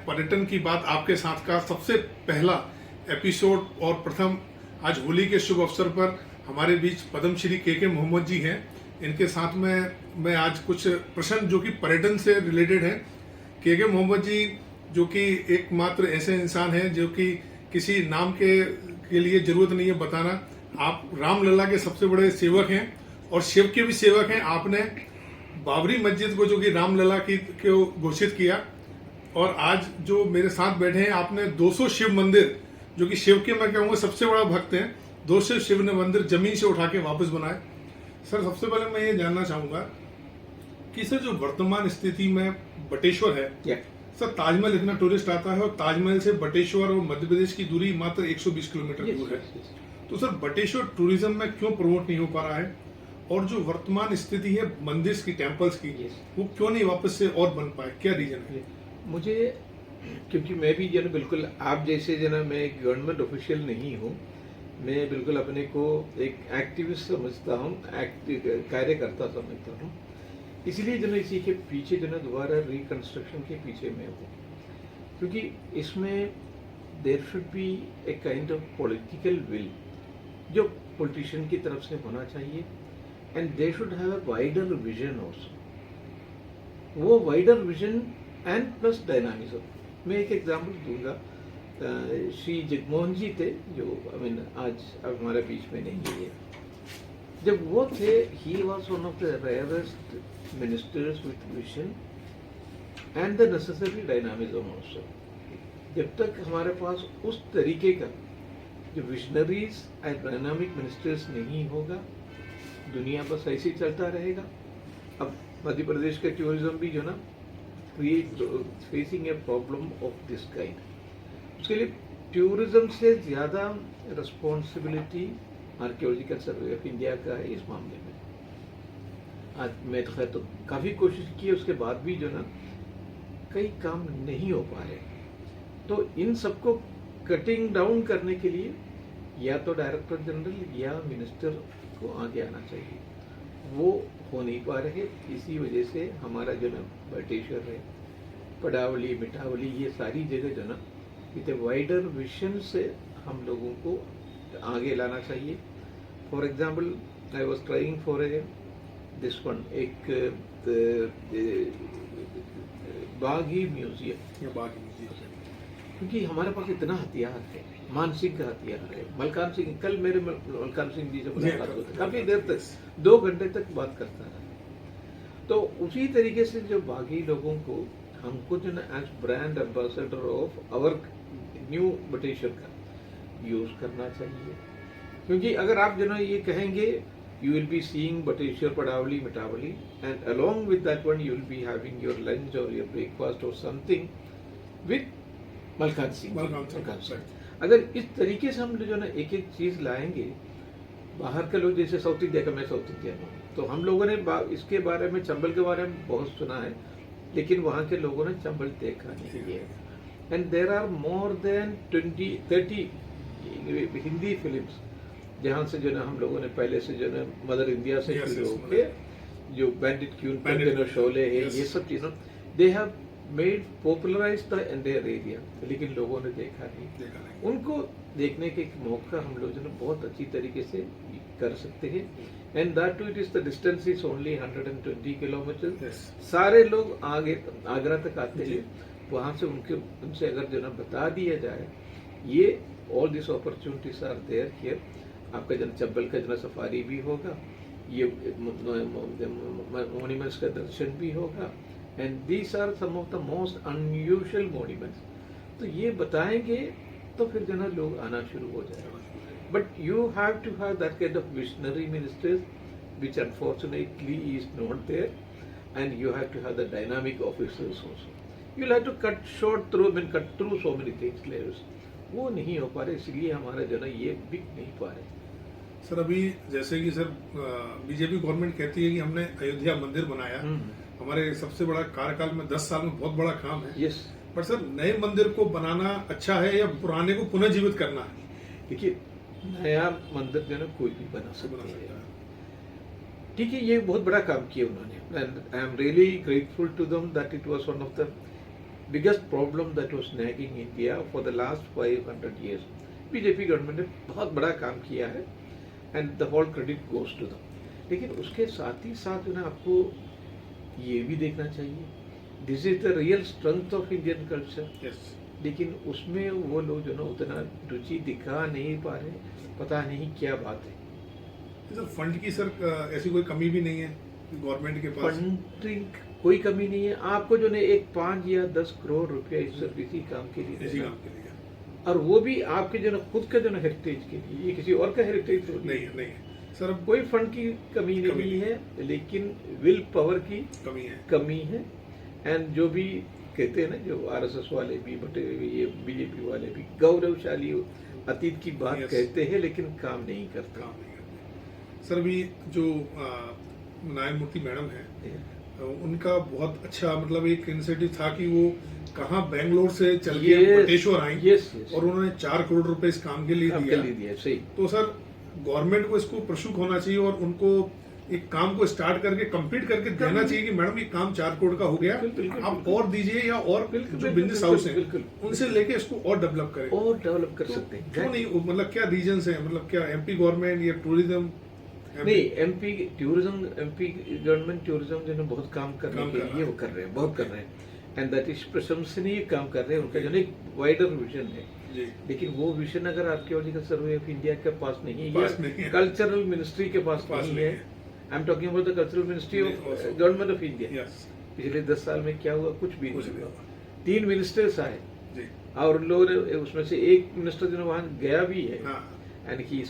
पर्यटन की बात आपके साथ का सबसे पहला एपिसोड और प्रथम आज होली के शुभ अवसर पर हमारे बीच पद्मश्री के मोहम्मद जी हैं। इनके साथ में मैं आज कुछ प्रश्न जो कि पर्यटन से रिलेटेड है। के मोहम्मद जी जो कि एकमात्र ऐसे इंसान हैं जो कि किसी नाम के लिए जरूरत नहीं है बताना, आप रामलला के सबसे बड़े सेवक हैं और शिव के भी सेवक हैं। आपने बाबरी मस्जिद को जो कि रामलला की को घोषित किया और आज जो मेरे साथ बैठे हैं आपने 200 शिव मंदिर जो कि शिव के मैं कहूँगा सबसे बड़ा भक्त हैं, 200 शिव ने मंदिर जमीन से उठा के वापस बनाए। सर सबसे पहले मैं ये जानना चाहूंगा कि सर जो वर्तमान स्थिति में बटेश्वर है सर, ताजमहल इतना टूरिस्ट आता है और ताजमहल से बटेश्वर और मध्य प्रदेश की दूरी मात्र 120 किलोमीटर दूर है। तो सर बटेश्वर टूरिज्म में क्यों प्रमोट नहीं हो पा रहा है और जो वर्तमान स्थिति है मंदिर की, टेम्पल्स की, वो क्यों नहीं वापस से और बन पाए, क्या रीजन है? मुझे क्योंकि मैं भी जो बिल्कुल आप जैसे मैं एक गवर्नमेंट ऑफिशियल नहीं हूँ, मैं बिल्कुल अपने को एक एक्टिविस्ट समझता हूँ, कार्यकर्ता समझता हूँ। इसलिए इसी के पीछे दोबारा रिकंस्ट्रक्शन के पीछे मैं हूँ, क्योंकि इसमें there should be a kind of political will जो पॉलिटिशियन की तरफ से होना चाहिए, and they should have a wider vision also. वो wider vision and plus dynamism. मैं एक एग्जांपल दूंगा। श्री जगमोहन जी थे जो आज अब हमारे बीच में नहीं है। जब वो थे, he was one of the rarest ministers with vision and the necessary dynamism also. जब तक हमारे पास उस तरीके का जो विजनरीज एंड डायनामिक मिनिस्टर्स नहीं होगा, दुनिया बस ऐसे ही चलता रहेगा। अब मध्य प्रदेश का टूरिज्म भी facing a problem of this kind. उसके लिए टूरिज्म से ज्यादा responsibility archaeological survey of India का है इस मामले में। आज मैं तो काफी कोशिश की, उसके बाद भी कई काम नहीं हो पा रहे। तो इन सबको कटिंग डाउन करने के लिए या तो डायरेक्टर जनरल या मिनिस्टर को आगे आना चाहिए। वो हो नहीं पा रहे, इसी वजह से हमारा बटेश्वर है, पडावली, मिठावली, ये सारी जगह इतने वाइडर विजन से हम लोगों को आगे लाना चाहिए। For example I was trying for this one, एक बागी म्यूजियम, क्योंकि हमारे पास इतना हथियार है, मानसिक का हथियार है। मलकान सिंह, कल मेरे मलकान सिंह जी से मुलाकात होती, काफी देर तक 2 घंटे तक बात करता रहा। तो उसी तरीके से जो बागी लोगों को हमको as brand ambassador of our new Bateshwar का यूज करना चाहिए। क्योंकि अगर आप ये कहेंगे you will be seeing Bateshwar, Padavali, Mithavali, and along with that one you will be having your lunch और योर ब्रेकफास्ट और समथिंग विद मलकान सिंह। अगर इस तरीके से हम एक एक चीज लाएंगे, बाहर के लोग जैसे साउथ इंडिया का, मैं साउथ इंडिया में हूँ, तो हम लोगों ने इसके बारे में, चंबल के बारे में बहुत सुना है, लेकिन वहाँ के लोगों ने चंबल देखा नहीं है। And there are more than 20-30 Hindi films जहाँ से हम लोगों ने पहले से मदर इंडिया से शुरू होके जो बैंडिट क्यून, शोले है, ये सब चीजों they have made popularize the entire area, लेकिन लोगों ने देखा नहीं। उनको देखने के मौका हम लोग बहुत अच्छी तरीके से कर सकते हैं। And that too it is the distance is only 120 kilometre. सारे लोग आगरा तक आते हैं, वहां से उनसे अगर बता दिया जाए ये all this opportunities are there here, आपका चंबल का सफारी भी होगा, ये मॉन्यूमेंट्स का दर्शन भी होगा, and these are some of the most unusual monuments. तो ये बताएंगे तो फिर लोग आना शुरू हो जाएगा। But you have to have that kind of visionary ministers which unfortunately is not there, and you have to have the dynamic officers also. You'll have to cut through so many things layers. वो नहीं हो पा रहे, इसलिए हमारा ये बिक नहीं पा रहे। सर अभी जैसे कि सर बीजेपी गवर्नमेंट कहती है कि हमने अयोध्या मंदिर बनाया, हमारे सबसे बड़ा कार्यकाल में 10 साल में बहुत बड़ा काम है। यस, पर सर नए मंदिर को बनाना अच्छा है या पुराने को पुनर्जीवित करना है? देखिए, नया मंदिर कोई भी बना सकता है, ठीक है, ये बहुत बड़ा काम किया उन्होंने। I am really grateful to them that it was one of the biggest problem that was nagging India for the last 500 years. BJP government ने बहुत बड़ा काम किया है and the whole credit goes to them. लेकिन उसके साथ ही साथ जो ना आपको ये भी देखना चाहिए, this is the real strength of Indian culture. Yes. लेकिन उसमें वो लोग जो ना उतना रुचि दिखा नहीं पा रहे, पता नहीं क्या बात है. सर फंड की सर ऐसी कोई कमी भी नहीं है गवर्नमेंट के पास. फंडिंग कोई कमी नहीं है. आपको जो है एक 5 या 10 करोड़ रुपया सिर्फ इसी काम के लिए इसी देना. काम के लिए और वो भी आपके जो ना खुद का जो ना हेरिटेज के लिए, ये किसी और का हेरिटेज तो नहीं है, नहीं है सर. अब कोई फंड की कमी नहीं है, लेकिन विल पावर की कमी है. एंड जो भी कहते हैं ना, जो आरएसएस वाले भी बटे ये बीजेपी वाले भी गौरवशाली अतीत की बात Yes. कहते हैं लेकिन काम नहीं करते. काम नहीं करते. सर भी जो न्यायमूर्ति मैडम है उनका बहुत अच्छा मतलब एक इनिशिएटिव था कि वो कहाँ बेंगलोर से चल के बटेश्वर आई. यस. और उन्होंने 4 करोड़ रुपए इस काम के लिए दिया. सही. तो सर गवर्नमेंट को इसको प्रशुक होना चाहिए और उनको एक काम को स्टार्ट करके कंप्लीट करके देना चाहिए कि मैडम ये काम 4 करोड़ का हो गया, आप और दीजिए या और जो बिजनेस हाउस है उनसे लेके इसको और डेवलप करें. और डेवलप कर सकते हैं. क्यों नहीं, मतलब क्या रीजंस है, मतलब क्या एमपी गवर्नमेंट या टूरिज्म नहीं, एमपी गवर्नमेंट टूरिज्म जो है बहुत काम करने के लिए वो कर रहे हैं, बहुत कर रहे हैं. एंड दैट इज प्रशंसनीय काम कर रहे हैं. उनका जो है एक वाइडर विजन है. लेकिन वो विजन अगर आर्कियोलॉजिकल सर्वे ऑफ इंडिया के पास नहीं है, कल्चरल मिनिस्ट्री के पास नहीं है. I am talking about the cultural ministry of government of India. पिछले 10 साल में क्या हुआ? कुछ भी नहीं हुआ. 3 मिनिस्टर्स आए और उन लोगों ने उसमें से एक मिनिस्टर जो वहां गया भी है. And he